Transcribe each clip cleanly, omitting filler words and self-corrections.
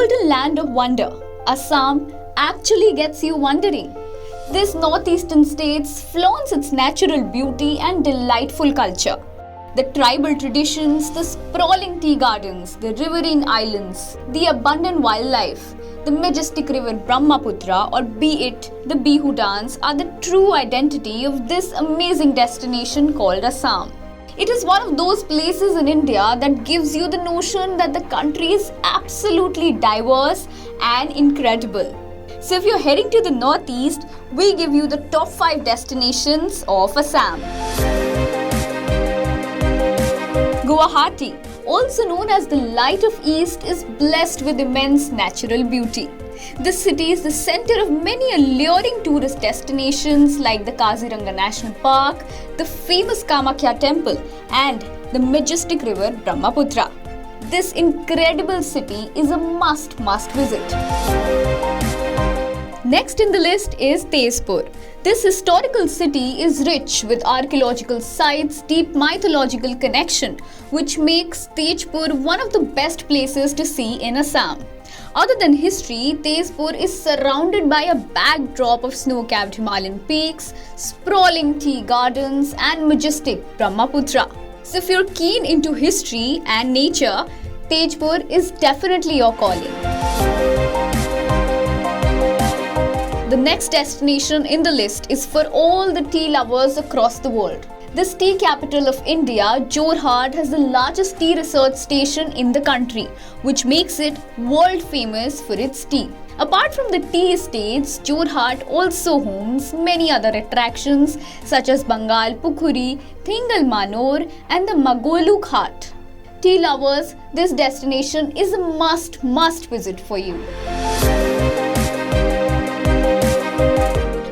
golden land of wonder, Assam actually gets you wondering. This northeastern state flaunts its natural beauty and delightful culture. The tribal traditions, the sprawling tea gardens, the riverine islands, the abundant wildlife, the majestic river Brahmaputra, or be it the Bihu dance, are the true identity of this amazing destination called Assam. It is one of those places in India that gives you the notion that the country is absolutely diverse and incredible. So if you're heading to the northeast, we give you the top 5 destinations of Assam. Guwahati, also known as the Light of East, is blessed with immense natural beauty. This city is the center of many alluring tourist destinations like the Kaziranga National Park, the famous Kamakhya Temple, and the majestic river Brahmaputra. This incredible city is a must visit. Next in the list is Tezpur. This historical city is rich with archaeological sites, deep mythological connection, which makes Tezpur one of the best places to see in Assam. Other than history, Tezpur is surrounded by a backdrop of snow-capped Himalayan peaks, sprawling tea gardens, and majestic Brahmaputra. So if you're keen into history and nature, Tezpur is definitely your calling. The next destination in the list is for all the tea lovers across the world. This tea capital of India, Jorhat, has the largest tea research station in the country, which makes it world famous for its tea. Apart from the tea estates, Jorhat also homes many other attractions such as Bengal Pukhuri, Thingal Manor, and the Magolu Ghat. Tea lovers, this destination is a must visit for you.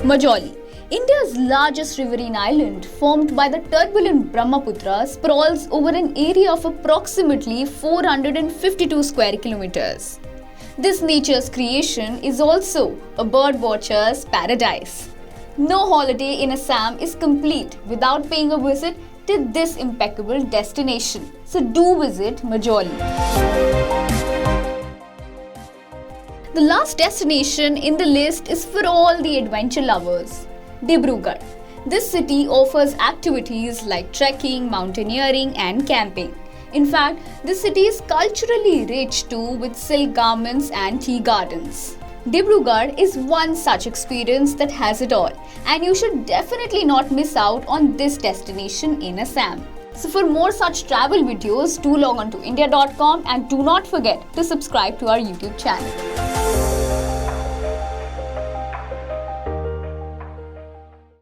Majuli, India's largest riverine island, formed by the turbulent Brahmaputra, sprawls over an area of approximately 452 square kilometers. This nature's creation is also a bird watcher's paradise. No holiday in Assam is complete without paying a visit to this impeccable destination. So do visit Majuli. The last destination in the list is for all the adventure lovers, Dibrugarh. This city offers activities like trekking, mountaineering, and camping. In fact, the city is culturally rich too, with silk garments and tea gardens. Dibrugarh is one such experience that has it all, and you should definitely not miss out on this destination in Assam. So for more such travel videos, do log on to India.com and do not forget to subscribe to our YouTube channel.